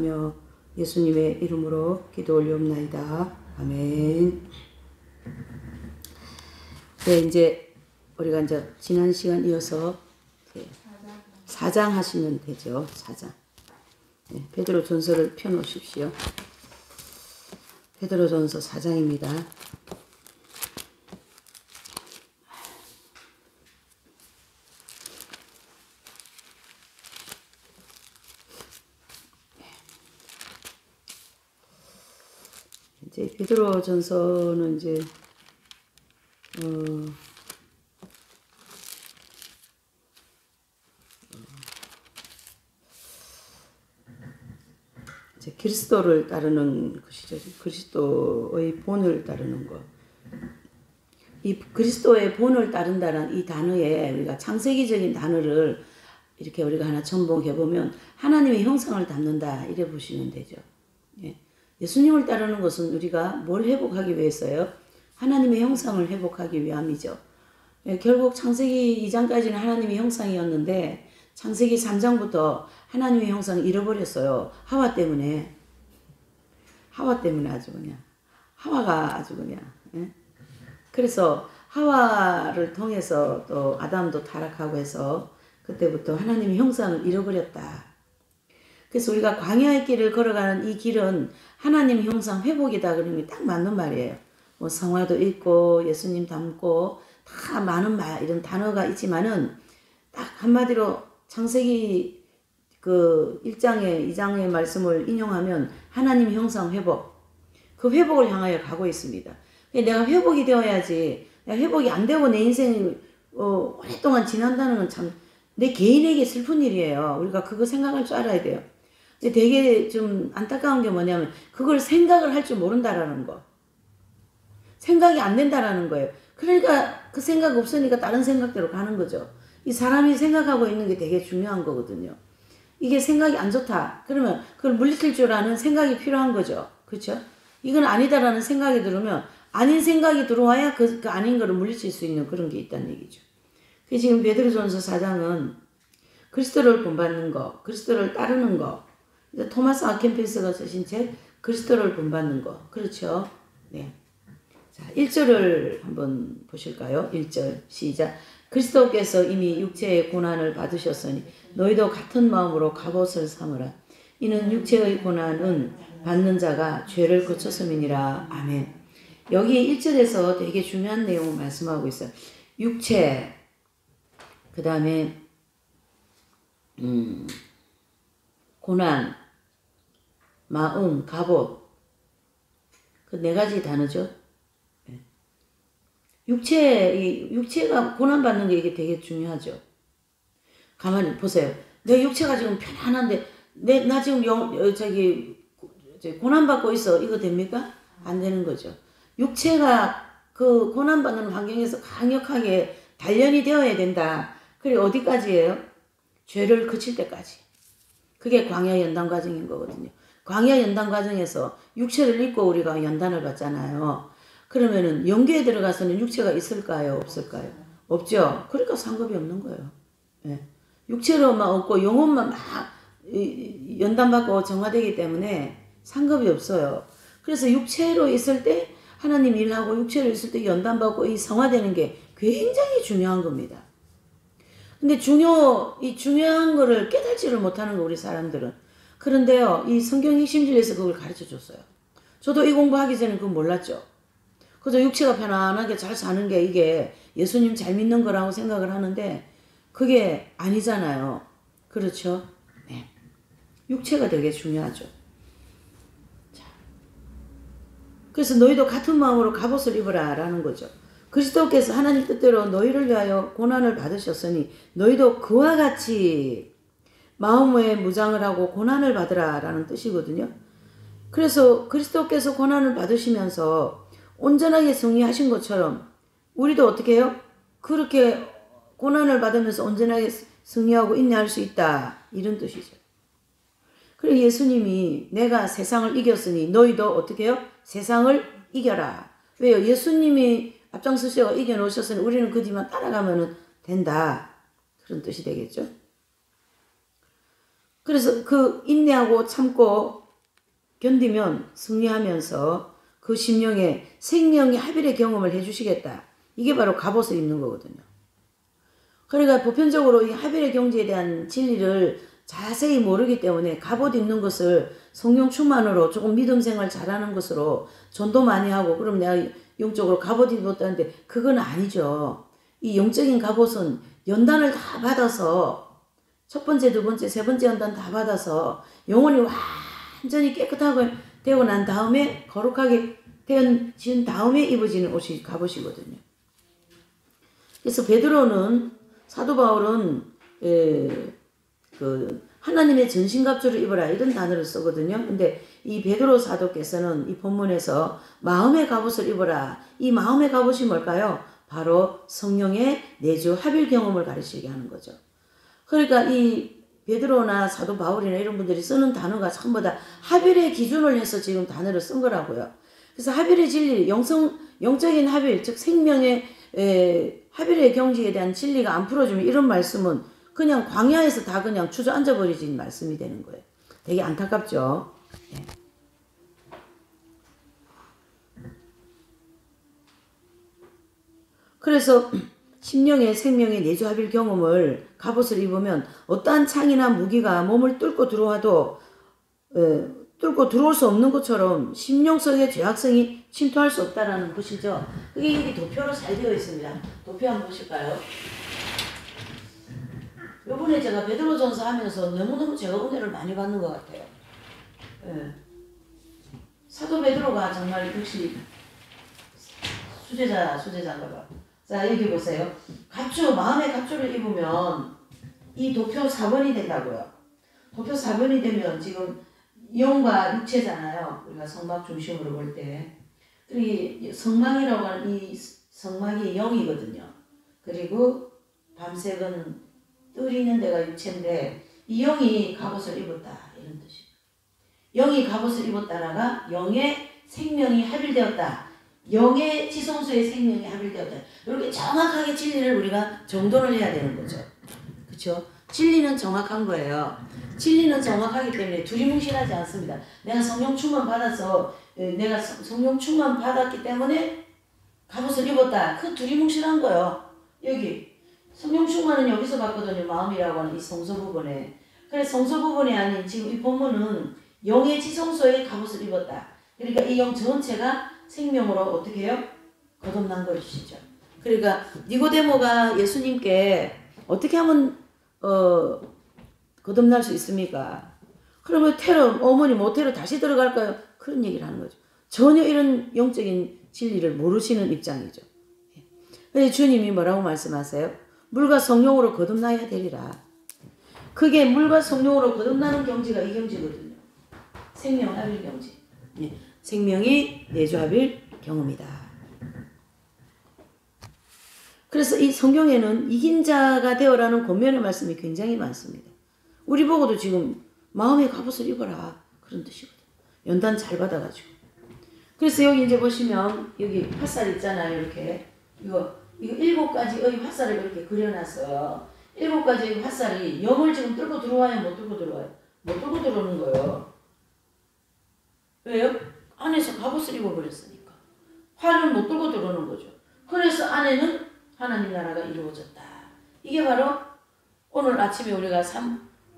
감사하며 예수님의 이름으로 기도 올리옵나이다. 아멘. 네, 이제 우리가 이제 지난 시간 이어서 4장 하시면 되죠. 4장. 네, 베드로전서를 펴놓으십시오. 베드로전서 4장입니다. 이제 베드로전서는 이제 이제 그리스도를 따르는 것이죠. 그리스도의 본을 따르는 것. 이 그리스도의 본을 따른다는 이 단어에 우리가 창세기적인 단어를 이렇게 우리가 하나 첨봉해 보면 하나님의 형상을 담는다 이래 보시면 되죠. 예. 예수님을 따르는 것은 우리가 뭘 회복하기 위해서요? 하나님의 형상을 회복하기 위함이죠. 예, 결국 창세기 2장까지는 하나님의 형상이었는데 창세기 3장부터 하나님의 형상을 잃어버렸어요. 하와 때문에 아주 그냥 하와가 아주 그냥 예? 그래서 하와를 통해서 또 아담도 타락하고 해서 그때부터 하나님의 형상을 잃어버렸다. 그래서 우리가 광야의 길을 걸어가는 이 길은 하나님 형상 회복이다 그러는 게 딱 맞는 말이에요. 뭐 성화도 있고 예수님 닮고 다 많은 말 이런 단어가 있지만은 딱 한마디로 창세기 그 1장에 2장의 말씀을 인용하면 하나님 형상 회복. 그 회복을 향하여 가고 있습니다. 내가 회복이 되어야지. 내가 회복이 안 되고 내 인생이 오랫동안 지난다는 건 참 내 개인에게 슬픈 일이에요. 우리가 그거 생각할 줄 알아야 돼요. 근데 되게 좀 안타까운 게 뭐냐면 그걸 생각을 할 줄 모른다라는 거. 생각이 안 된다라는 거예요. 그러니까 그 생각 없으니까 다른 생각대로 가는 거죠. 이 사람이 생각하고 있는 게 되게 중요한 거거든요. 이게 생각이 안 좋다. 그러면 그걸 물리칠 줄 아는 생각이 필요한 거죠. 그렇죠? 이건 아니다라는 생각이 들으면 아닌 생각이 들어와야 그 아닌 거를 물리칠 수 있는 그런 게 있다는 얘기죠. 지금 베드로전서 4장은 그리스도를 본받는 거, 그리스도를 따르는 거. 토마스 아켄피스가 쓰신 책 그리스도를 본받는 거. 그렇죠? 네. 자, 1절을 한번 보실까요? 1절 시작. 그리스도께서 이미 육체의 고난을 받으셨으니 너희도 같은 마음으로 갑옷을 삼으라. 이는 육체의 고난은 받는 자가 죄를 거쳤음이니라. 아멘. 여기 1절에서 되게 중요한 내용을 말씀하고 있어요. 육체, 그 다음에 고난, 마음, 갑옷. 그 네 가지 단어죠. 육체가 고난받는 게 이게 되게 중요하죠. 가만히 보세요. 내 육체가 지금 편안한데, 나 지금 고난받고 있어. 이거 됩니까? 안 되는 거죠. 육체가 그 고난받는 환경에서 강력하게 단련이 되어야 된다. 그리고 어디까지예요? 죄를 그칠 때까지. 그게 광야 연단 과정인 거거든요. 광야 연단 과정에서 육체를 입고 우리가 연단을 받잖아요. 그러면은 영계에 들어가서는 육체가 있을까요? 없을까요? 없죠. 그러니까 상급이 없는 거예요. 예. 육체로만 없고 영혼만 막 연단받고 정화되기 때문에 상급이 없어요. 그래서 육체로 있을 때 하나님 일하고 육체로 있을 때 연단받고 이 성화되는 게 굉장히 중요한 겁니다. 근데 이 중요한 거를 깨달지를 못하는 거 우리 사람들은. 그런데요, 이 성경 핵심질에서 그걸 가르쳐 줬어요. 저도 이 공부하기 전에 그건 몰랐죠. 그저 육체가 편안하게 잘 사는 게 이게 예수님 잘 믿는 거라고 생각을 하는데 그게 아니잖아요. 그렇죠? 네. 육체가 되게 중요하죠. 자. 그래서 너희도 같은 마음으로 갑옷을 입으라 라는 거죠. 그리스도께서 하나님 뜻대로 너희를 위하여 고난을 받으셨으니 너희도 그와 같이 마음의 무장을 하고 고난을 받으라 라는 뜻이거든요. 그래서 그리스도께서 고난을 받으시면서 온전하게 승리하신 것처럼 우리도 어떻게 해요? 그렇게 고난을 받으면서 온전하게 승리하고 인내할 수 있다. 이런 뜻이죠. 그리고 예수님이 내가 세상을 이겼으니 너희도 어떻게 해요? 세상을 이겨라. 왜요? 예수님이 앞장서셔서 이겨놓으셨으니 우리는 그 뒤만 따라가면 된다. 그런 뜻이 되겠죠. 그래서 그 인내하고 참고 견디면 승리하면서 그 심령에 생명의 합일의 경험을 해주시겠다. 이게 바로 갑옷을 입는 거거든요. 그러니까 보편적으로 이 합일의 경지에 대한 진리를 자세히 모르기 때문에 갑옷 입는 것을 성령 충만으로 조금 믿음 생활 잘하는 것으로 전도 많이 하고 그럼 내가 영적으로 갑옷 입었다는데 그건 아니죠. 이 영적인 갑옷은 연단을 다 받아서 첫 번째, 두 번째, 세 번째 연단 다 받아서 영혼이 완전히 깨끗하고 되고 난 다음에 거룩하게 되어진 다음에 입어지는 옷이 갑옷이거든요. 그래서 베드로는 사도 바울은 하나님의 전신갑주를 입어라 이런 단어를 쓰거든요. 근데 이 베드로 사도께서는 이 본문에서 마음의 갑옷을 입어라. 이 마음의 갑옷이 뭘까요? 바로 성령의 내주 합일 경험을 가르치게 하는 거죠. 그러니까 이 베드로나 사도 바울이나 이런 분들이 쓰는 단어가 전부 다 합일의 기준을 해서 지금 단어를 쓴 거라고요. 그래서 합일의 진리, 영적인 합일, 즉 생명의 합일의 경지에 대한 진리가 안 풀어주면 이런 말씀은 그냥 광야에서 다 그냥 주저앉아 버리진 말씀이 되는 거예요. 되게 안타깝죠. 네. 그래서 심령의 생명의 내주합일 경험을 갑옷을 입으면 어떠한 창이나 무기가 몸을 뚫고 들어와도 뚫고 들어올 수 없는 것처럼 심령 속의 죄악성이 침투할 수 없다라는 것이죠. 그게 여기 도표로 잘 되어 있습니다. 도표 한번 보실까요? 요번에 제가 베드로전서 하면서 너무너무 제가 은혜를 많이 받는 것 같아요. 예. 사도 베드로가 정말 역시 수제자인가 봐. 자, 여기 보세요. 마음의 갑주를 입으면 이 도표 4번이 된다고요. 도표 4번이 되면 지금 영과 육체잖아요. 우리가 성막 중심으로 볼 때. 이 성막이라고 하는 이 성막이 영이거든요. 그리고 밤색은 뜰이 있는 데가 육체인데 이 영이 갑옷을 입었다 이런 뜻이에요. 영이 갑옷을 입었다라가 영의 생명이 합일되었다. 영의 지성소의 생명이 합일되었다. 이렇게 정확하게 진리를 우리가 정돈을 해야 되는 거죠. 그렇죠? 진리는 정확한 거예요. 진리는 정확하기 때문에 두리뭉실하지 않습니다. 내가 성령 충만 받아서 내가 성령 충만 받았기 때문에 갑옷을 입었다. 그 두리뭉실한 거예요. 여기 성령 충만은 여기서 받거든요. 마음이라고 하는 이 성소 부분에. 그래서 성소 부분이 아닌 지금 이 본문은 영의 지성소에 갑옷을 입었다. 그러니까 이 영 전체가 생명으로 어떻게 해요? 거듭난 것이죠. 그러니까 니고데모가 예수님께 어떻게 하면 거듭날 수 있습니까? 그러면 어머니 모태로 다시 들어갈까요? 그런 얘기를 하는 거죠. 전혀 이런 영적인 진리를 모르시는 입장이죠. 그래서 주님이 뭐라고 말씀하세요? 물과 성령으로 거듭나야 되리라. 그게 물과 성령으로 거듭나는 경지가 이 경지거든요. 생명 합일 경지. 생명이 내주합일 경험이다. 그래서 이 성경에는 이긴 자가 되어라는 권면의 말씀이 굉장히 많습니다. 우리 보고도 지금 마음의 갑옷을 입어라 그런 뜻이거든요. 연단 잘 받아가지고. 그래서 여기 이제 보시면 여기 화살 있잖아요. 이렇게 이거 7가지의 화살을 이렇게 그려놨어요. 7가지의 화살이 영을 지금 뚫고 들어와요? 못 뚫고 들어와요? 못 뚫고 들어오는 거예요. 왜요? 안에서 갑옷을 입어버렸으니까. 활은 못 뚫고 들어오는 거죠. 그래서 안에는 하나님 나라가 이루어졌다. 이게 바로 오늘 아침에 우리가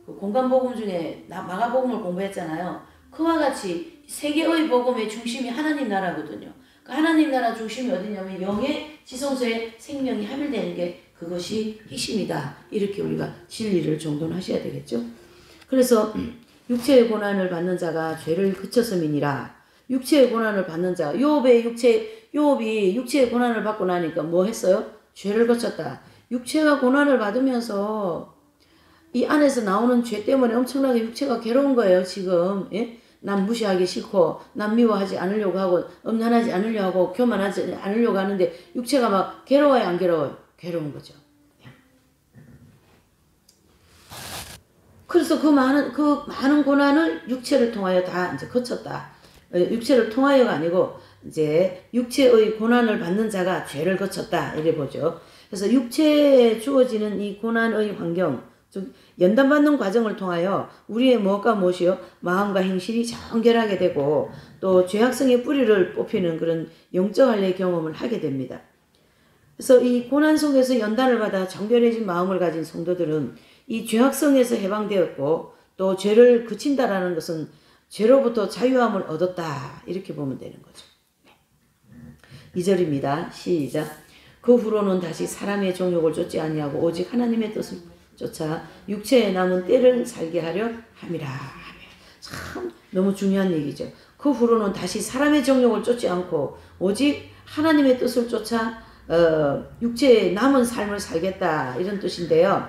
공간복음 중에 마가복음을 공부했잖아요. 그와 같이 세계의 복음의 중심이 하나님 나라거든요. 그 하나님 나라 중심이 어디냐면 영의 지성소에 생명이 합일되는 게 그것이 핵심이다. 이렇게 우리가 진리를 정돈하셔야 되겠죠. 그래서 육체의 고난을 받는 자가 죄를 그쳤음이니라. 육체의 고난을 받는 자, 요업이 육체의 고난을 받고 나니까 뭐 했어요? 죄를 거쳤다. 육체가 고난을 받으면서 이 안에서 나오는 죄 때문에 엄청나게 육체가 괴로운 거예요, 지금. 예? 남 무시하기 싫고, 남 미워하지 않으려고 하고, 엄난하지 않으려고 하고, 교만하지 않으려고 하는데, 육체가 막 괴로워요, 안 괴로워요? 괴로운 거죠. 그래서 그 많은 고난을 육체를 통하여 다 이제 거쳤다. 육체를 통하여가 아니고, 이제 육체의 고난을 받는 자가 죄를 거쳤다. 이래 보죠. 그래서 육체에 주어지는 이 고난의 환경, 연단받는 과정을 통하여 우리의 무엇과 무엇이요? 마음과 행실이 정결하게 되고 또 죄악성의 뿌리를 뽑히는 그런 영적 할례 경험을 하게 됩니다. 그래서 이 고난 속에서 연단을 받아 정결해진 마음을 가진 성도들은 이 죄악성에서 해방되었고 또 죄를 그친다라는 것은 죄로부터 자유함을 얻었다. 이렇게 보면 되는 거죠. 2절입니다. 시작. 그 후로는 다시 사람의 정욕을 쫓지 아니하고 오직 하나님의 뜻을 쫓아 육체에 남은 때를 살게 하려 함이라. 참 너무 중요한 얘기죠. 그 후로는 다시 사람의 정욕을 쫓지 않고 오직 하나님의 뜻을 쫓아 육체에 남은 삶을 살겠다 이런 뜻인데요.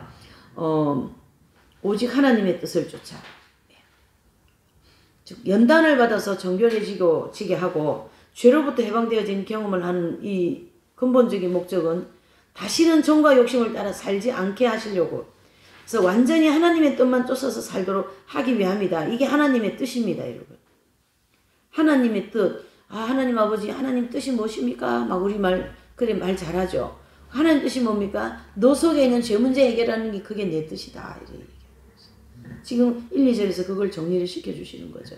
오직 하나님의 뜻을 쫓아. 즉 연단을 받아서 정결해지게 하고 죄로부터 해방되어진 경험을 하는 이 근본적인 목적은 다시는 정과 욕심을 따라 살지 않게 하시려고, 그래서 완전히 하나님의 뜻만 쫓아서 살도록 하기 위함이다. 이게 하나님의 뜻입니다, 여러분. 하나님의 뜻. 하나님 아버지, 하나님 뜻이 무엇입니까? 막 우리 말 잘하죠. 하나님 뜻이 뭡니까? 너 속에 있는 죄 문제 해결하는 게 그게 내 뜻이다. 이래 얘기해요. 지금 1, 2절에서 그걸 정리를 시켜주시는 거죠.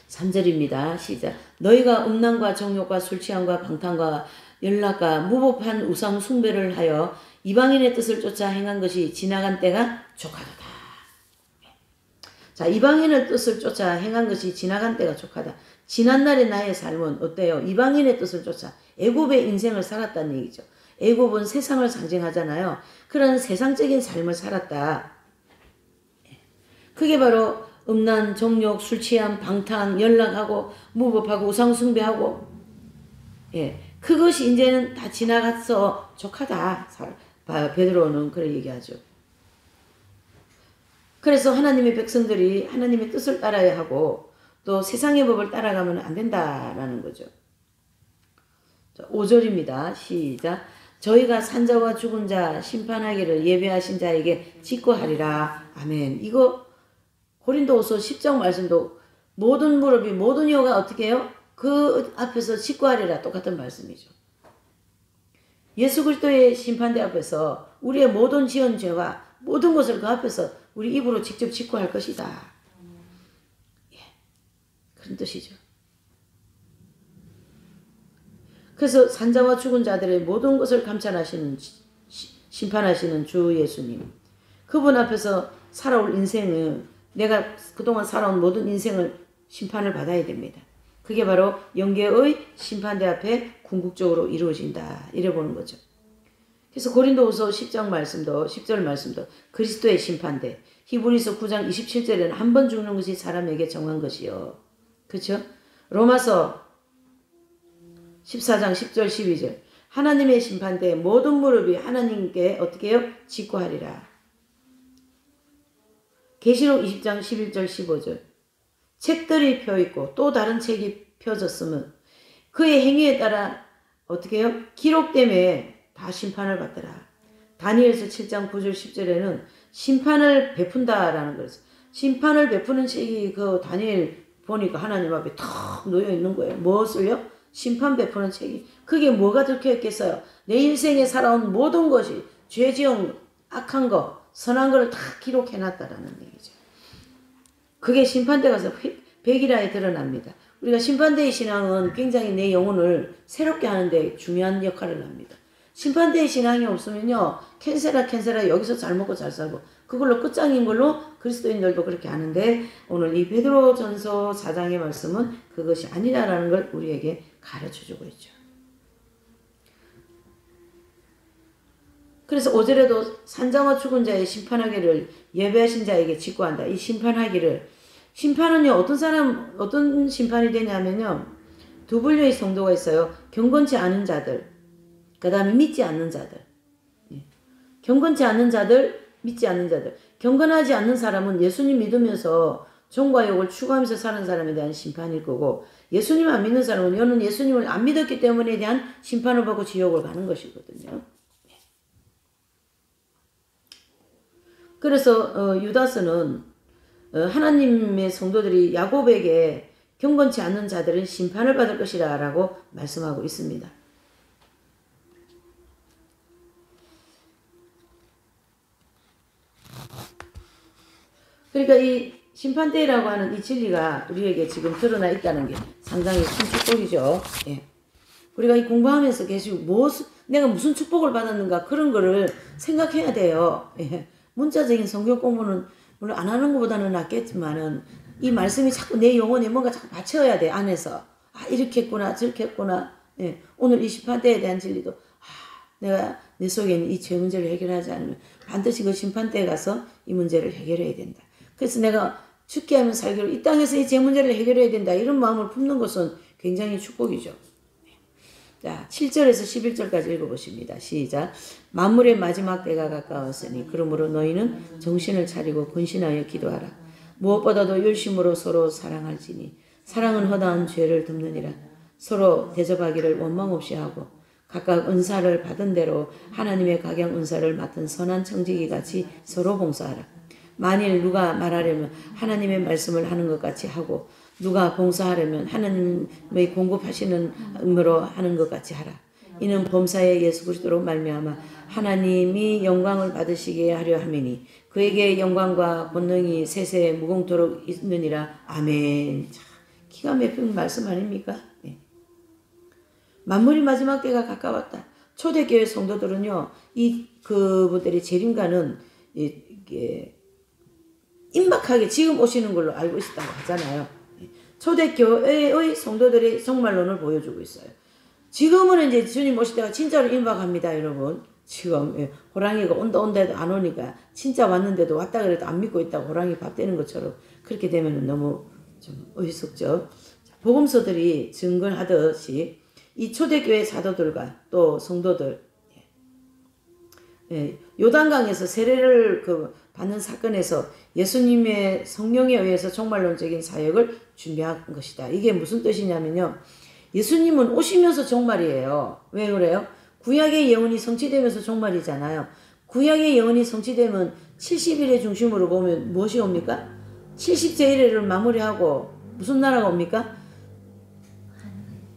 3절입니다. 시작. 너희가 음란과 정욕과 술취함과 방탕과 연락과 무법한 우상 숭배를 하여 이방인의 뜻을 쫓아 행한 것이 지나간 때가 족하도다. 자, 이방인의 뜻을 쫓아 행한 것이 지나간 때가 족하다. 지난날의 나의 삶은 어때요? 이방인의 뜻을 쫓아 애굽의 인생을 살았다는 얘기죠. 애굽은 세상을 상징하잖아요. 그런 세상적인 삶을 살았다. 그게 바로 음란, 정욕, 술취함, 방탕, 연락하고 무법하고 우상 숭배하고, 그것이 이제는 다 지나가서 족하다. 베드로는 그런 얘기하죠. 그래서 하나님의 백성들이 하나님의 뜻을 따라야 하고 또 세상의 법을 따라가면 안 된다라는 거죠. 5절입니다. 시작. 저희가 산자와 죽은 자 심판하기를 예배하신 자에게 직고하리라. 아멘. 이거 고린도후서 10장 말씀도 모든 무릎이 모든 혀가 어떻게 해요? 그 앞에서 직고하리라. 똑같은 말씀이죠. 예수 그리스도의 심판대 앞에서 우리의 모든 지은 죄와 모든 것을 그 앞에서 우리 입으로 직접 직고할 것이다. 그런 뜻이죠. 그래서 산자와 죽은 자들의 모든 것을 감찰하시는 심판하시는 주 예수님, 그분 앞에서 살아올 인생은 내가 그동안 살아온 모든 인생을 심판을 받아야 됩니다. 그게 바로 영계의 심판대 앞에 궁극적으로 이루어진다. 이래 보는 거죠. 그래서 고린도후서 10장 말씀도 10절 말씀도 그리스도의 심판대, 히브리서 9장 27절에는 한 번 죽는 것이 사람에게 정한 것이요. 그렇죠? 로마서 14장 10절 12절 하나님의 심판대에 모든 무릎이 하나님께 어떻게 해요? 직고하리라. 계시록 20장 11절 15절 책들이 펴있고 또 다른 책이 펴졌으면 그의 행위에 따라 어떻게 해요? 기록됨에 다 심판을 받더라. 다니엘서 7장 9절 10절에는 심판을 베푼다라는 거였어요. 심판을 베푸는 책이 그 다니엘 보니까 하나님 앞에 탁 놓여 있는 거예요. 무엇을요? 심판 베푸는 책이. 그게 뭐가 적혀 있겠어요? 내 인생에 살아온 모든 것이 죄 지은 악한 거, 선한 거를 다 기록해 놨다라는 얘기죠. 그게 심판대 가서 백일하에 드러납니다. 우리가 심판대의 신앙은 굉장히 내 영혼을 새롭게 하는데 중요한 역할을 합니다. 심판대의 신앙이 없으면요, 캔세라 여기서 잘 먹고 잘 살고 그걸로 끝장인 걸로 그리스도인들도 그렇게 하는데, 오늘 이 베드로전서 4장의 말씀은 그것이 아니라는 걸 우리에게 가르쳐주고 있죠. 그래서 5절에도 산자와 죽은 자의 심판하기를 예배하신 자에게 직고한다. 이 심판은요, 어떤 심판이 되냐면요, 두 분류의 성도가 있어요. 경건치 않은 자들, 그 다음에 믿지 않는 자들. 경건치 않은 자들, 믿지 않는 자들. 경건하지 않는 사람은 예수님 믿으면서 정과 욕을 추구하면서 사는 사람에 대한 심판일 거고, 예수님 안 믿는 사람은 너는 예수님을 안 믿었기 때문에 대한 심판을 받고 지옥을 가는 것이거든요. 그래서 유다서는 하나님의 성도들이 야곱에게 경건치 않는 자들은 심판을 받을 것이라 라고 말씀하고 있습니다. 그러니까 이 심판대라고 하는 이 진리가 우리에게 지금 드러나 있다는 게 상당히 큰 축복이죠. 예. 우리가 이 공부하면서 계속 내가 무슨 축복을 받았는가 그런 거를 생각해야 돼요. 예. 문자적인 성경 공부는 물론 안 하는 것보다는 낫겠지만은 이 말씀이 자꾸 내 영혼에 뭔가 자꾸 받쳐야 돼, 안에서. 아, 이렇게 했구나, 저렇게 했구나. 예. 오늘 이 심판대에 대한 진리도, 내가 내 속에 있는 이 죄 문제를 해결하지 않으면 반드시 그 심판대에 가서 이 문제를 해결해야 된다. 그래서 내가 죽게 하면 살기로 이 땅에서 이 죄 문제를 해결해야 된다. 이런 마음을 품는 것은 굉장히 축복이죠. 자, 7절에서 11절까지 읽어보십니다. 시작. 만물의 마지막 때가 가까웠으니 그러므로 너희는 정신을 차리고 근신하여 기도하라. 무엇보다도 열심으로 서로 사랑할지니 사랑은 허다한 죄를 덮느니라. 서로 대접하기를 원망 없이 하고 각각 은사를 받은 대로 하나님의 각양 은사를 맡은 선한 청지기 같이 서로 봉사하라. 만일 누가 말하려면 하나님의 말씀을 하는 것 같이 하고 누가 봉사하려면 하나님의 공급하시는 의무로 하는 것 같이 하라. 이는 범사의 예수 그리스도로 말미암아 하나님이 영광을 받으시게 하려 함이니 그에게 영광과 권능이 세세 무궁토록 있느니라. 아멘. 참, 기가 막힌 말씀 아닙니까? 네. 만물이 마지막 때가 가까웠다. 초대교회 성도들은요, 그분들의 재림가는 이게 임박하게 지금 오시는 걸로 알고 있다고 하잖아요. 초대교회의 성도들의 종말론을 보여주고 있어요. 지금은 이제 주님 오실 때가 진짜로 임박합니다, 여러분. 지금 호랑이가 온다 해도 안 오니까 진짜 왔는데도 왔다 그래도 안 믿고 있다고 호랑이 밥 되는 것처럼 그렇게 되면 너무 좀 어리석죠. 복음서들이 증거하듯이 이 초대교회 사도들과 또 성도들 요단강에서 세례를 받는 사건에서 예수님의 성령에 의해서 종말론적인 사역을 준비한 것이다. 이게 무슨 뜻이냐면요. 예수님은 오시면서 종말이에요. 왜 그래요? 구약의 예언이 성취되면서 종말이잖아요. 구약의 예언이 성취되면 70일의 중심으로 보면 무엇이 옵니까? 70제일을 마무리하고 무슨 나라가 옵니까?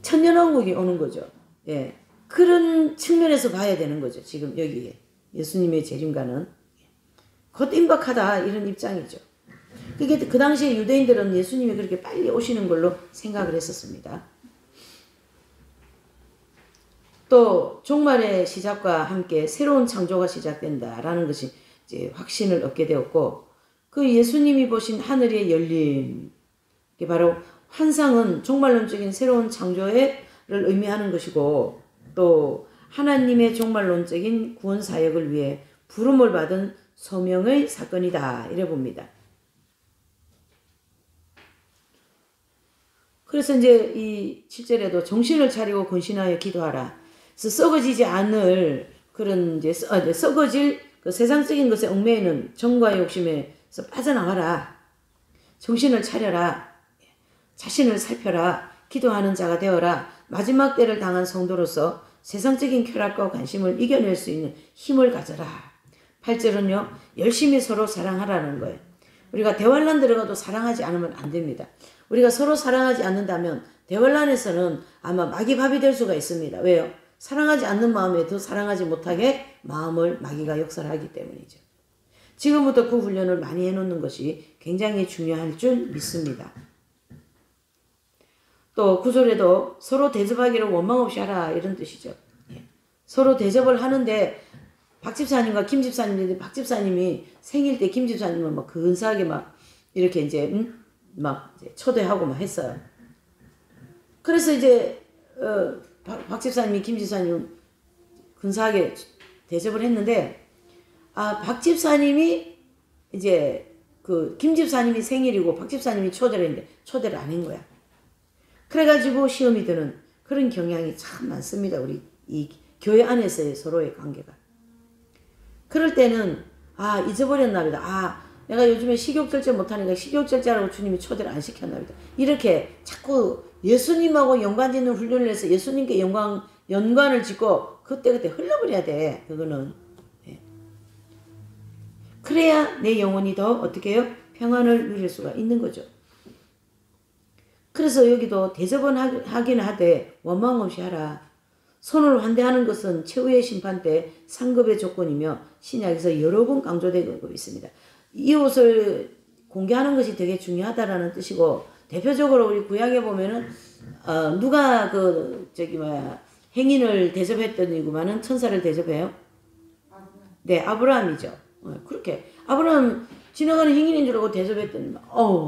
천년왕국이 오는 거죠. 예. 그런 측면에서 봐야 되는 거죠. 지금 여기에. 예수님의 재림가는 곧 임박하다 이런 입장이죠. 그게 그 당시에 유대인들은 예수님이 그렇게 빨리 오시는 걸로 생각을 했었습니다. 또 종말의 시작과 함께 새로운 창조가 시작된다라는 것이 이제 확신을 얻게 되었고 그 예수님이 보신 하늘의 열림 이게 바로 환상은 종말론적인 새로운 창조를 의미하는 것이고 또 하나님의 종말론적인 구원 사역을 위해 부름을 받은 소명의 사건이다 이래 봅니다. 그래서 이제 이 7절에도 정신을 차리고 근신하여 기도하라. 그래서 썩어지지 않을 그런 이제 썩어질 그 세상적인 것에 얽매이는 정과의 욕심에서 빠져나와라. 정신을 차려라. 자신을 살펴라. 기도하는 자가 되어라. 마지막 때를 당한 성도로서 세상적인 쾌락과 관심을 이겨낼 수 있는 힘을 가져라. 8절은요. 열심히 서로 사랑하라는 거예요. 우리가 대환란 들어가도 사랑하지 않으면 안 됩니다. 우리가 서로 사랑하지 않는다면 대환란에서는 아마 마귀밥이 될 수가 있습니다. 왜요? 사랑하지 않는 마음에 더 사랑하지 못하게 마음을 마귀가 역설하기 때문이죠. 지금부터 그 훈련을 많이 해놓는 것이 굉장히 중요할 줄 믿습니다. 또 9절에도 서로 대접하기를 원망 없이 하라 이런 뜻이죠. 예. 서로 대접을 하는데 박 집사님과 김 집사님인데 박 집사님이 생일 때 김 집사님은 막 근사하게 막 이렇게 이제 막 이제 초대하고 막 했어요. 그래서 이제 박 집사님이 김 집사님 근사하게 대접을 했는데 박 집사님이 이제 그 김 집사님이 생일이고 박 집사님이 초대를 했는데 초대를 안 한 거야. 그래가지고 시험이 드는 그런 경향이 참 많습니다. 우리 이 교회 안에서의 서로의 관계가. 그럴 때는 잊어버렸나 보다. 내가 요즘에 식욕절제 못하니까 식욕절제라고 주님이 초대를 안 시켰나 보다. 이렇게 자꾸 예수님하고 연관짓는 훈련을 해서 예수님께 연관을 짓고 그때그때 흘러버려야 돼. 그거는. 네. 그래야 내 영혼이 더 어떻게 해요? 평안을 누릴 수가 있는 거죠. 그래서 여기도 대접은 하긴 하되 원망 없이 하라. 손을 환대하는 것은 최후의 심판 때 상급의 조건이며 신약에서 여러 번 강조되고 있습니다. 이웃을 공개하는 것이 되게 중요하다라는 뜻이고, 대표적으로 우리 구약에 보면은 누가 행인을 대접했던 이구만은 천사를 대접해요? 네, 아브라함이죠. 그렇게 아브라함 지나가는 행인인 줄 알고 대접했더니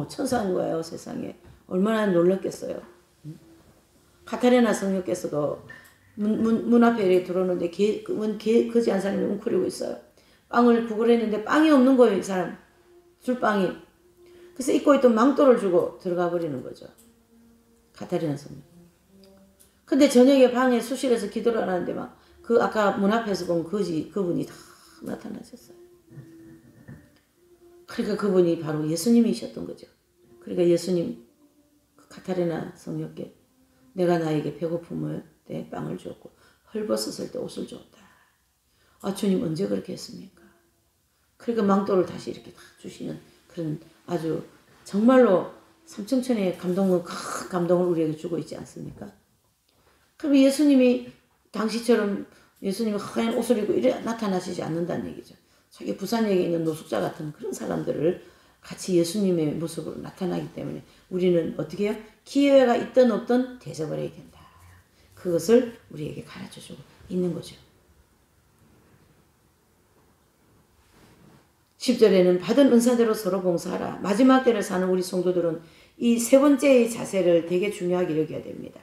천사인 거예요. 세상에 얼마나 놀랐겠어요. 카타리나 성녀께서도 문 앞에 이렇게 들어오는데 거지 한 사람이 웅크리고 있어요. 빵을 구걸했는데 빵이 없는 거예요. 이 사람 술빵이. 그래서 입고 있던 망토를 주고 들어가 버리는 거죠. 카타리나 성녀. 근데 저녁에 방에 수실에서 기도를 하는데 막 그 아까 문 앞에서 본 그분이 다 나타나셨어요. 그러니까 그분이 바로 예수님이셨던 거죠. 그러니까 예수님 카타리나 성녀께 내가 나에게 배고픔을 때 빵을 주었고 헐벗었을 때 옷을 주었다. 주님 언제 그렇게 했습니까? 그러니까 망토를 다시 이렇게 다 주시는 그런 아주 정말로 삼층천의 감동을 우리에게 주고 있지 않습니까? 그럼 예수님이 당시처럼 예수님이 하얀 옷을 입고 이래 나타나시지 않는다는 얘기죠. 자기 부산역에 있는 노숙자 같은 그런 사람들을 같이 예수님의 모습으로 나타나기 때문에 우리는 어떻게 해요? 기회가 있든 없든 대접을 해야 된다. 그것을 우리에게 가르쳐주고 있는 거죠. 10절에는 받은 은사대로 서로 봉사하라. 마지막 때를 사는 우리 성도들은 이 세 번째의 자세를 되게 중요하게 여겨야 됩니다.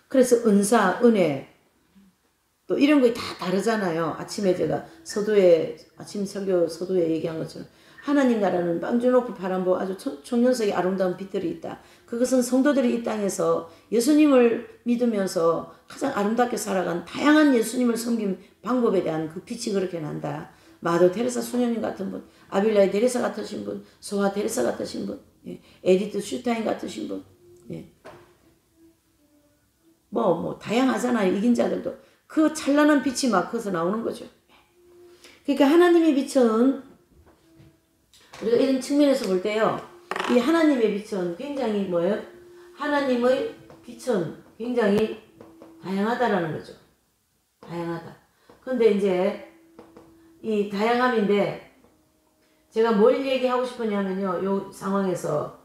그래서 은사, 은혜 또 이런 거 다 다르잖아요. 아침에 제가 아침 설교 서두에 얘기한 것처럼 하나님 나라는 빵주 높은 파란보 아주 청년석의 아름다운 빛들이 있다. 그것은 성도들이 이 땅에서 예수님을 믿으면서 가장 아름답게 살아간 다양한 예수님을 섬긴 방법에 대한 그 빛이 그렇게 난다. 마더 테레사 수녀님 같은 분, 아빌라이 테레사 같으신 분, 소아 테레사 같으신 분, 에디트 슈타인 같으신 분, 다양하잖아요. 이긴 자들도. 그 찬란한 빛이 막 거기서 나오는 거죠. 그러니까 하나님의 빛은 우리가 이런 측면에서 볼 때요. 이 하나님의 빛은 굉장히 뭐예요? 하나님의 빛은 굉장히 다양하다라는 거죠. 다양하다. 근데 이제 이 다양함인데 제가 뭘 얘기하고 싶으냐면요. 요 상황에서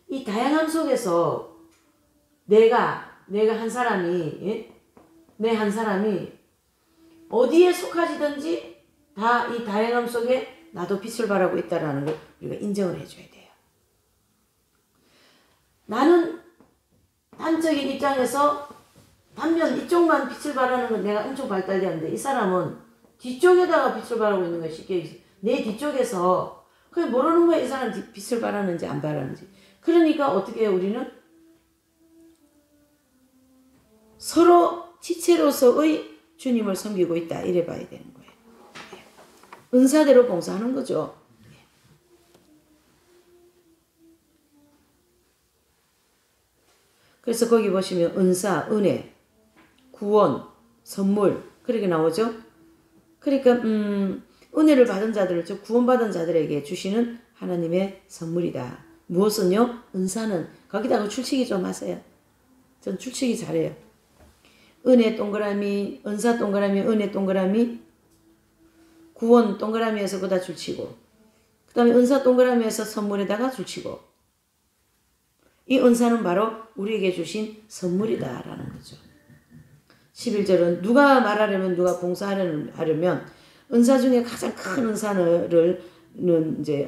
이 다양함 속에서 내가 한 사람이 내 한 사람이 어디에 속하지든지 다 이 다양함 속에 나도 빛을 발하고 있다라는 걸 우리가 인정을 해줘야 돼요. 나는 단적인 입장에서 단면 이쪽만 빛을 발하는 건 내가 엄청 발달되었는데 이 사람은 뒤쪽에다가 빛을 발하고 있는 것이 쉽게 있어요. 내 뒤쪽에서 그냥 모르는 거야. 이 사람 빛을 발하는지 안 발하는지. 그러니까 어떻게 해요? 우리는 서로 지체로서의 주님을 섬기고 있다. 이래 봐야 되는 거예요. 은사대로 봉사하는 거죠. 그래서 거기 보시면 은사, 은혜, 구원, 선물 그렇게 나오죠. 그러니까 은혜를 받은 자들을 즉 구원받은 자들에게 주시는 하나님의 선물이다. 무엇은요? 은사는 거기다가 출치기 좀 하세요. 전 출치기 잘해요. 은혜 동그라미, 은사 동그라미, 은혜 동그라미, 구원 동그라미에서 그다 줄치고 그 다음에 은사 동그라미에서 선물에다가 줄치고 이 은사는 바로 우리에게 주신 선물이다라는 거죠. 11절은 누가 말하려면 누가 봉사하려면 은사 중에 가장 큰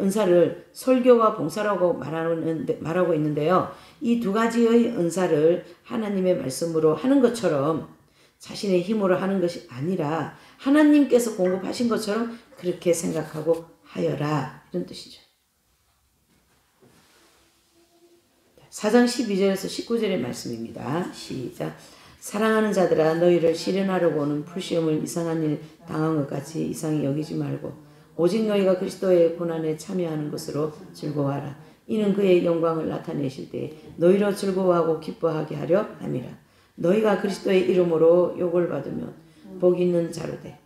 은사를 설교와 봉사라고 말하고 있는데요. 이 두 가지의 은사를 하나님의 말씀으로 하는 것처럼 자신의 힘으로 하는 것이 아니라 하나님께서 공급하신 것처럼 그렇게 생각하고 하여라. 이런 뜻이죠. 4장 12절에서 19절의 말씀입니다. 시작. 사랑하는 자들아 너희를 시련하려고 오는 풀시험을 이상한 일 당한 것 같이 이상히 여기지 말고 오직 너희가 그리스도의 고난에 참여하는 것으로 즐거워하라. 이는 그의 영광을 나타내실 때 너희로 즐거워하고 기뻐하게 하려 함이라. 너희가 그리스도의 이름으로 욕을 받으면 복 있는 자로 돼.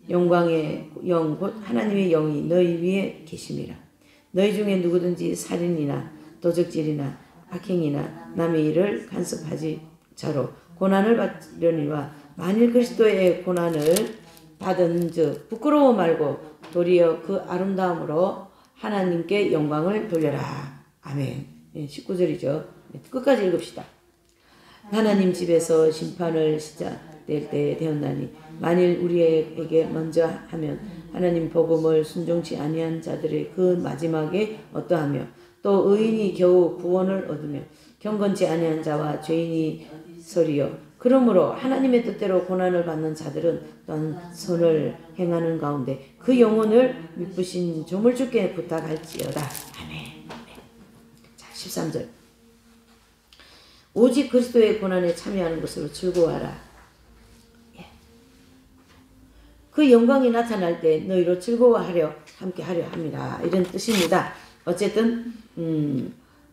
영광의 영 곧 하나님의 영이 너희 위에 계심이라. 너희 중에 누구든지 살인이나 도적질이나 악행이나 남의 일을 간섭하지 자로 고난을 받으려니와 만일 그리스도의 고난을 받은 즉 부끄러워 말고 도리어 그 아름다움으로 하나님께 영광을 돌려라. 아멘. 19절이죠. 끝까지 읽읍시다. 하나님 집에서 심판을 시작될 때 되었나니 만일 우리에게 먼저 하면 하나님 복음을 순종치 아니한 자들의 그 마지막에 어떠하며 또 의인이 겨우 구원을 얻으며 경건치 아니한 자와 죄인이 서리요. 그러므로 하나님의 뜻대로 고난을 받는 자들은 또한 선을 행하는 가운데 그 영혼을 미쁘신 조물주께 부탁할지어다. 아멘. 자, 13절. 오직 그리스도의 고난에 참여하는 것으로 즐거워하라. 그 영광이 나타날 때 너희로 즐거워하려 함께하려 함이라. 이런 뜻입니다. 어쨌든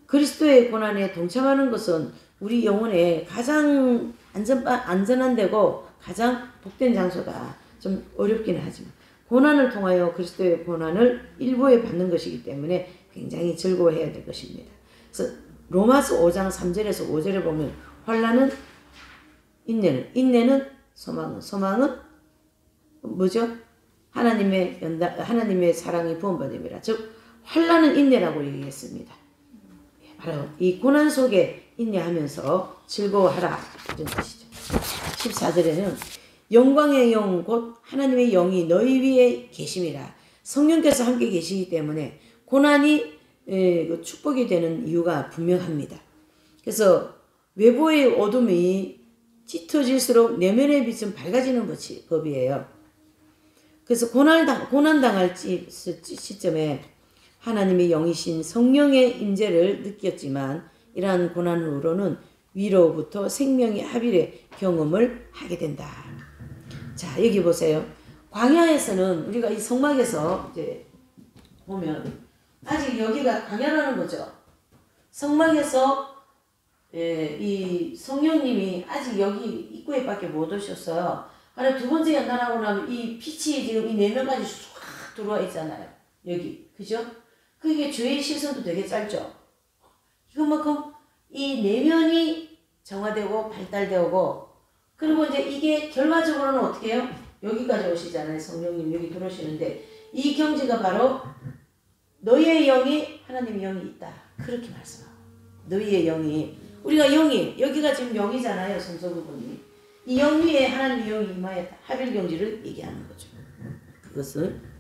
그리스도의 고난에 동참하는 것은 우리 영혼에 가장 안전한 데고 가장 복된 장소다. 좀 어렵기는 하지만 고난을 통하여 그리스도의 고난을 일부에 받는 것이기 때문에 굉장히 즐거워해야 될 것입니다. 그래서 로마서 5장 3절에서 5절에 보면 환난은 인내는 소망은 뭐죠? 하나님의 사랑이 부음받음이라. 즉 환난은 인내라고 얘기했습니다. 바로 이 고난 속에 인내하면서 즐거워하라 이런 뜻이죠. 14절에는 영광의 영 곧 하나님의 영이 너희 위에 계심이라. 성령께서 함께 계시기 때문에 고난이 축복이 되는 이유가 분명합니다. 그래서 외부의 어둠이 짙어질수록 내면의 빛은 밝아지는 법이에요. 그래서 고난당할 시점에 하나님의 영이신 성령의 임재를 느꼈지만 이러한 고난 후로는 위로부터 생명의 합일의 경험을 하게 된다. 자, 여기 보세요. 광야에서는 우리가 이 성막에서 이제 보면 아직 여기가 광야라는 거죠. 성막에서 이 성령님이 아직 여기 입구에 밖에 못 오셨어요. 그래 두 번째 연단하고 나면 이 빛이 지금 이 내면까지 쑥 들어와 있잖아요. 여기. 그죠? 그게 주의 시선도 되게 짧죠. 그만큼 이 내면이 정화되고 발달되고 그리고 이제 이게 결과적으로는 어떻게 해요? 여기까지 오시잖아요. 성령님 여기 들어오시는데 이 경지가 바로 너희의 영이 하나님의 영이 있다. 그렇게 말씀하고 너희의 영이 우리가 영이 여기가 지금 영이잖아요. 성소 부분이 이 영 위에 하나님의 영이 임하였다. 합일 경지를 얘기하는 거죠. 그것은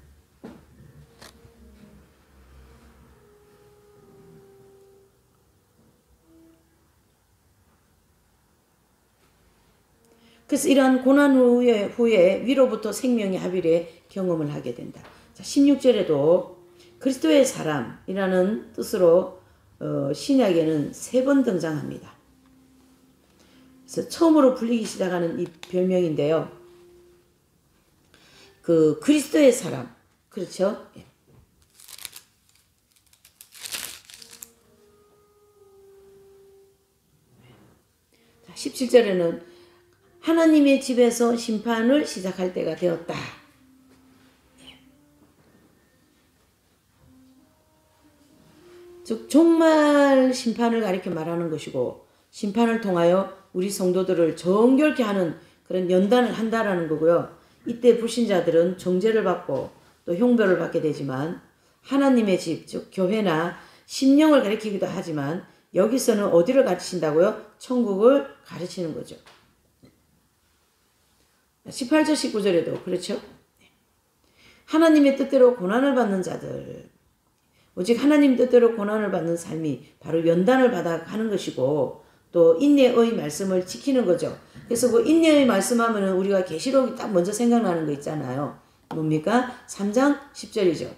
그래서 이러한 고난 후에 위로부터 생명의 합일의 경험을 하게 된다. 자, 16절에도 그리스도의 사람이라는 뜻으로 신약에는 3번 등장합니다. 그래서 처음으로 불리기 시작하는 이 별명인데요. 그 그리스도의 사람, 그렇죠? 예. 자, 17절에는 하나님의 집에서 심판을 시작할 때가 되었다. 즉 종말 심판을 가리켜 말하는 것이고 심판을 통하여 우리 성도들을 정결케 하는 그런 연단을 한다라는 거고요. 이때 불신자들은 정죄를 받고 또 형벌을 받게 되지만 하나님의 집, 즉 교회나 심령을 가리키기도 하지만 여기서는 어디를 가르친다고요? 천국을 가르치는 거죠. 18절 19절에도 그렇죠. 하나님의 뜻대로 고난을 받는 자들 오직 하나님 뜻대로 고난을 받는 삶이 바로 연단을 받아 가는 것이고 또 인내의 말씀을 지키는 거죠. 그래서 그 인내의 말씀하면은 우리가 계시록이 딱 먼저 생각나는 거 있잖아요. 뭡니까? 3장 10절이죠.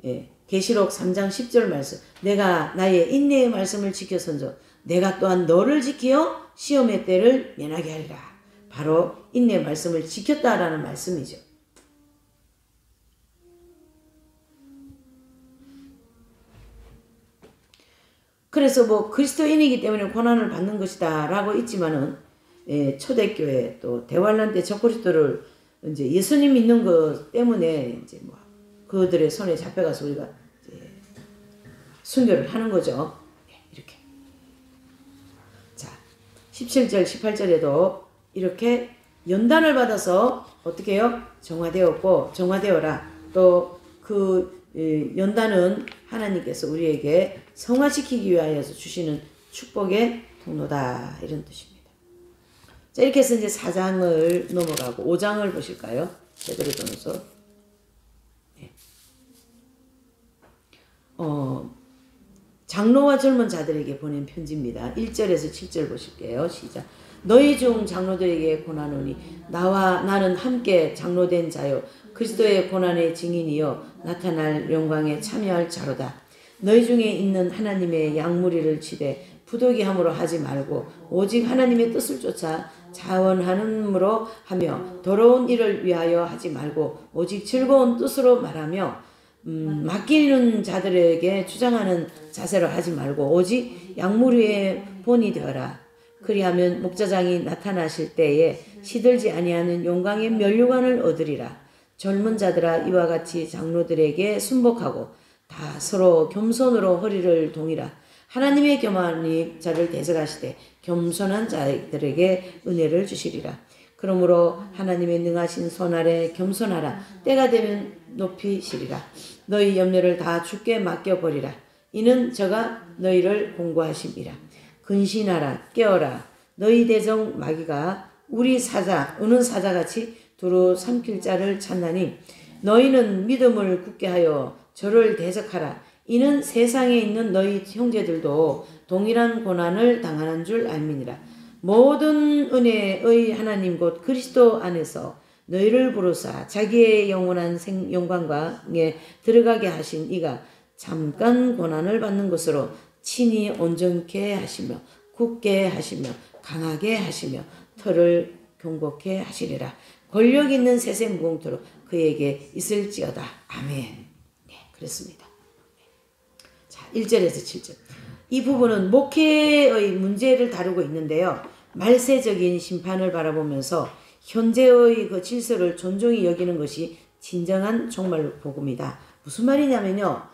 예. 계시록 3장 10절 말씀. 내가 나의 인내의 말씀을 지켜선저 내가 또한 너를 지켜 시험의 때를 면하게 하리라. 바로 인내의 말씀을 지켰다라는 말씀이죠. 그래서 뭐 그리스도인이기 때문에 고난을 받는 것이다 라고 있지만은 초대교회 또 대환란 때 적그리스도를 이제 예수님 믿는 것 때문에 이제 뭐 그들의 손에 잡혀가서 우리가 이제 순교를 하는 거죠. 이렇게. 자, 17절 18절에도 이렇게 연단을 받아서 어떻게 해요? 정화되었고 정화되어라. 또 그 연단은 하나님께서 우리에게 성화시키기 위하여서 주시는 축복의 통로다. 이런 뜻입니다. 자, 이렇게 해서 이제 4장을 넘어가고 5장을 보실까요? 베드로전서. 네. 장로와 젊은 자들에게 보낸 편지입니다. 1절에서 7절 보실게요. 시작. 너희 중 장로들에게 고난오니 나는 함께 장로된 자요 그리스도의 고난의 증인이요 나타날 영광에 참여할 자로다. 너희 중에 있는 하나님의 양무리를 치되 부득이함으로 하지 말고 오직 하나님의 뜻을 쫓아 자원하는으로 하며 더러운 일을 위하여 하지 말고 오직 즐거운 뜻으로 말하며 맡기는 자들에게 주장하는 자세로 하지 말고 오직 양무리의 본이 되어라. 그리하면 목자장이 나타나실 때에 시들지 아니하는 영광의 면류관을 얻으리라. 젊은 자들아 이와 같이 장로들에게 순복하고 다 서로 겸손으로 허리를 동이라. 하나님의 교만이 자를 대적하시되 겸손한 자들에게 은혜를 주시리라. 그러므로 하나님의 능하신 손 아래 겸손하라. 때가 되면 높이시리라. 너희 염려를 다 주께 맡겨버리라. 이는 저가 너희를 공고하심이라. 근신하라. 깨어라. 너희 대적 마귀가 우리 사자 우는 사자같이 두루 삼킬 자를 찾나니 너희는 믿음을 굳게 하여 저를 대적하라. 이는 세상에 있는 너희 형제들도 동일한 고난을 당하는 줄 알미니라. 모든 은혜의 하나님 곧 그리스도 안에서 너희를 부르사 자기의 영원한 영광에 들어가게 하신 이가 잠깐 고난을 받는 것으로 친히 온전케 하시며 굳게 하시며 강하게 하시며 털을 경고케 하시리라. 권력 있는 셋의 무공토로 그에게 있을지어다. 아멘. 네, 그렇습니다. 자, 1절에서 7절. 이 부분은 목회의 문제를 다루고 있는데요. 말세적인 심판을 바라보면서 현재의 그 질서를 존중히 여기는 것이 진정한 종말 복음이다. 무슨 말이냐면요.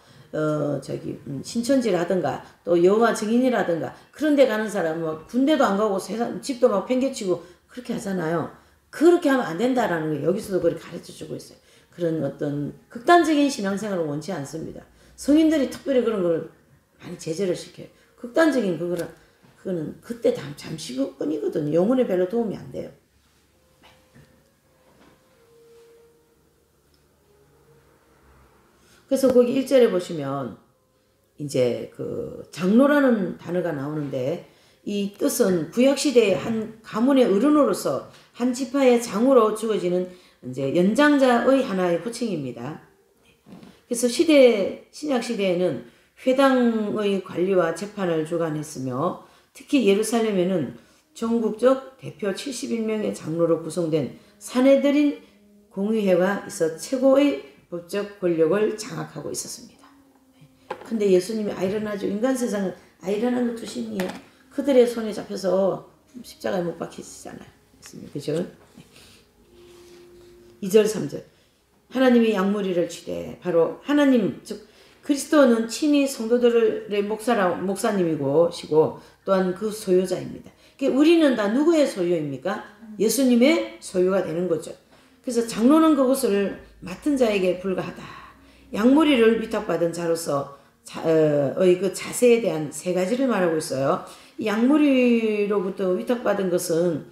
신천지라든가 또 여호와 증인이라든가 그런 데 가는 사람은 뭐 군대도 안 가고 집도 막 팽개치고 그렇게 하잖아요. 그렇게 하면 안 된다라는 게 여기서도 그렇게 가르쳐주고 있어요. 그런 어떤 극단적인 신앙생활을 원치 않습니다. 성인들이 특별히 그런 걸 많이 제재를 시켜요. 극단적인 그거는 그때 잠시뿐이거든요. 영혼에 별로 도움이 안 돼요. 그래서 거기 1절에 보시면 이제 그 장로라는 단어가 나오는데 이 뜻은 구약시대의 한 가문의 어른으로서 한 지파의 장으로 주어지는 이제 연장자의 하나의 호칭입니다. 그래서 신약시대에는 회당의 관리와 재판을 주관했으며 특히 예루살렘에는 전국적 대표 71명의 장로로 구성된 사내들인 공의회가 있어 최고의 법적 권력을 장악하고 있었습니다. 근데 예수님이 아이러나죠. 인간 세상은 아이러난 것도 신이에요. 그들의 손에 잡혀서 십자가에 못 박히시잖아요. 그죠? 2절 3절 하나님이 양무리를 치되 바로 하나님 즉 그리스도는 친히 성도들의 목사님이고 시고 또한 그 소유자입니다. 그러니까 우리는 다 누구의 소유입니까? 예수님의 소유가 되는 거죠. 그래서 장로는 그것을 맡은 자에게 불과하다. 양무리를 위탁받은 자로서 그 자세에 대한 세 가지를 말하고 있어요. 양무리로부터 위탁받은 것은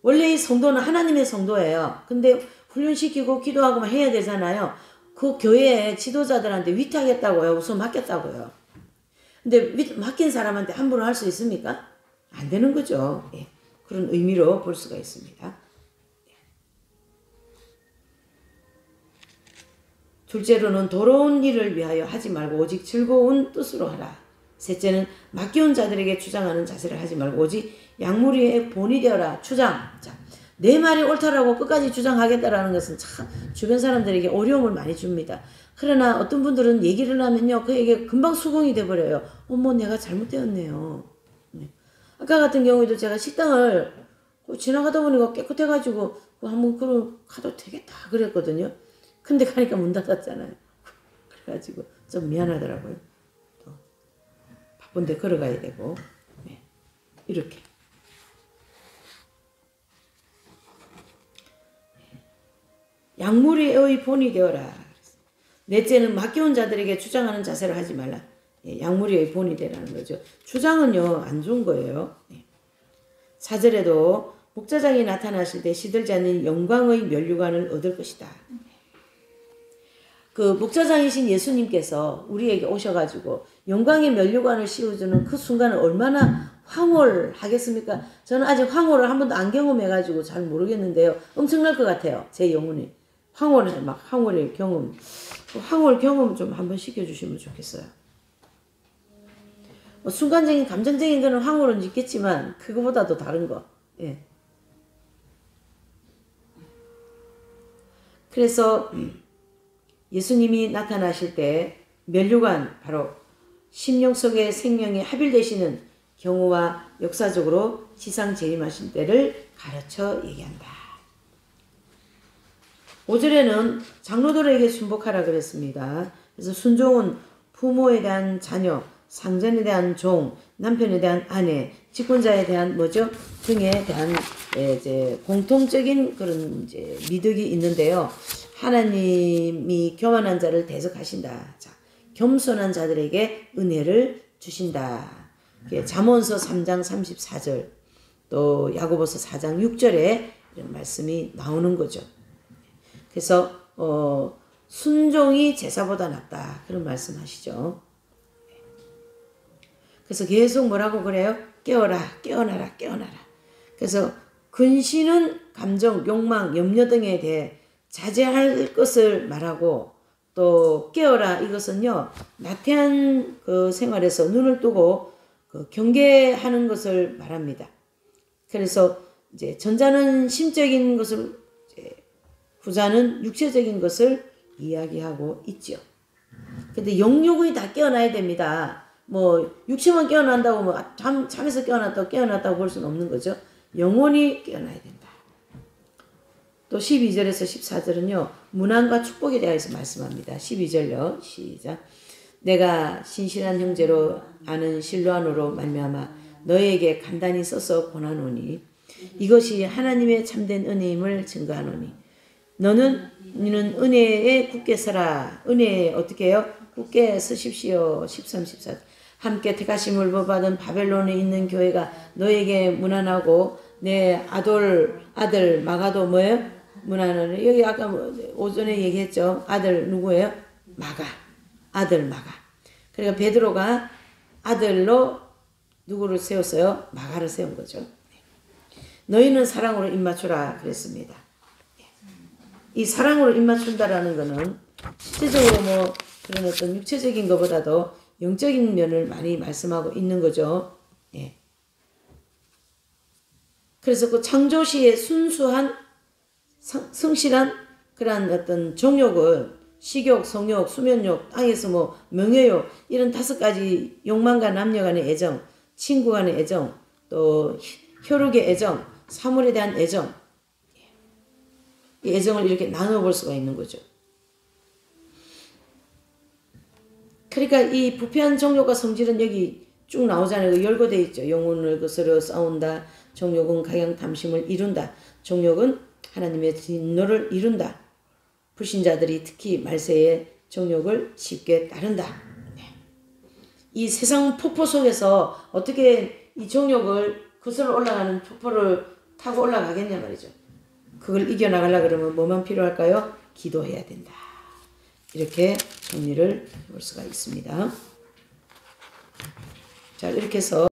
원래 이 성도는 하나님의 성도예요. 근데 훈련시키고 기도하고 해야 되잖아요. 그 교회의 지도자들한테 위탁했다고요. 우선 맡겼다고요. 근데 맡긴 사람한테 함부로 할 수 있습니까? 안 되는 거죠. 예. 그런 의미로 볼 수가 있습니다. 둘째로는 더러운 일을 위하여 하지 말고 오직 즐거운 뜻으로 하라. 셋째는 맡겨온 자들에게 주장하는 자세를 하지 말고 오직 양무리의 본이 되어라. 주장. 자, 내 말이 옳다라고 끝까지 주장하겠다라는 것은 참 주변 사람들에게 어려움을 많이 줍니다. 그러나 어떤 분들은 얘기를 하면요. 그에게 금방 수긍이 돼버려요. 어머 내가 잘못되었네요. 네. 아까 같은 경우에도 제가 식당을 지나가다 보니까 깨끗해가지고 한번 가도 되겠다 그랬거든요. 근데 가니까 문 닫았잖아요. 그래가지고 좀 미안하더라고요. 또 바쁜데 걸어가야 되고 네. 이렇게 약물의 본이 되어라. 넷째는 맡겨온 자들에게 주장하는 자세를 하지 말라. 예, 약물의 본이 되라는 거죠. 주장은요 안 좋은 거예요. 예. 4절에도 목자장이 나타나실 때 시들지 않는 영광의 면류관을 얻을 것이다. 그 목자장이신 예수님께서 우리에게 오셔가지고 영광의 면류관을 씌워주는 그 순간을 얼마나 황홀하겠습니까? 저는 아직 황홀을 한 번도 안 경험해가지고 잘 모르겠는데요. 엄청날 것 같아요. 제 영혼이. 황홀의 경험. 황홀 경험 좀 한번 시켜주시면 좋겠어요. 뭐 순간적인 감정적인 거는 황홀은 있겠지만 그거보다도 다른 거. 예. 그래서 예수님이 나타나실 때 면류관 바로 심령 속의 생명이 합일되시는 경우와 역사적으로 지상 재림하신 때를 가르쳐 얘기한다. 5절에는 장로들에게 순복하라 그랬습니다. 그래서 순종은 부모에 대한 자녀, 상전에 대한 종, 남편에 대한 아내, 직분자에 대한 뭐죠? 등에 대한 이제 공통적인 그런 이제 미덕이 있는데요. 하나님이 교만한 자를 대적하신다. 자, 겸손한 자들에게 은혜를 주신다. 잠언서 3장 34절, 또 야고보서 4장 6절에 이런 말씀이 나오는 거죠. 그래서 순종이 제사보다 낫다. 그런 말씀하시죠. 그래서 계속 뭐라고 그래요? 깨어라, 깨어나라, 깨어나라. 그래서 근신은 감정, 욕망, 염려 등에 대해 자제할 것을 말하고, 또 깨어라 이것은요 나태한 그 생활에서 눈을 뜨고 그 경계하는 것을 말합니다. 그래서 이제 전자는 심적인 것을, 이제 후자는 육체적인 것을 이야기하고 있죠. 근데 영육이 다 깨어나야 됩니다. 뭐 육체만 깨어난다고 뭐 잠에서 깨어났다고 볼 수는 없는 거죠. 영혼이 깨어나야 된다. 또 12절에서 14절은요. 문안과 축복에 대해서 말씀합니다. 12절요. 시작. 내가 신실한 형제로 아는 실로안으로 말미암아 너에게 간단히 써서 보내노니 이것이 하나님의 참된 은혜임을 증거하노니 너는 은혜에 굳게 서라. 은혜에 어떻게 해요? 굳게 서십시오. 13, 14. 함께 택하심을 받은 바벨론에 있는 교회가 너에게 문안하고 내 아들 마가도 뭐예요? 문안을 여기 아까 오전에 얘기했죠. 아들 누구예요? 마가. 아들 마가. 그러니까 베드로가 아들로 누구를 세웠어요? 마가를 세운 거죠. 너희는 사랑으로 입맞추라 그랬습니다. 이 사랑으로 입맞춘다라는 거는 실제적으로 뭐 그런 어떤 육체적인 것보다도 영적인 면을 많이 말씀하고 있는 거죠. 예. 그래서 그 창조시의 순수한 성실한 그러한 어떤 정욕을 식욕, 성욕, 수면욕, 땅에서 뭐 명예욕 이런 5가지 욕망과 남녀 간의 애정, 친구 간의 애정, 또 혈육의 애정, 사물에 대한 애정, 이 애정을 이렇게 나눠볼 수가 있는 거죠. 그러니까 이 부패한 정욕과 성질은 여기 쭉 나오잖아요. 열거되어 있죠. 영혼을 거스려 싸운다. 정욕은 가양 탐심을 이룬다. 정욕은 하나님의 진노를 이룬다. 불신자들이 특히 말세의 정욕을 쉽게 따른다. 이 세상 폭포 속에서 어떻게 이 정욕을 거슬러 올라가는 폭포를 타고 올라가겠냐 말이죠. 그걸 이겨나가려고 그러면 뭐만 필요할까요? 기도해야 된다. 이렇게 정리를 해볼 수가 있습니다. 자, 이렇게 해서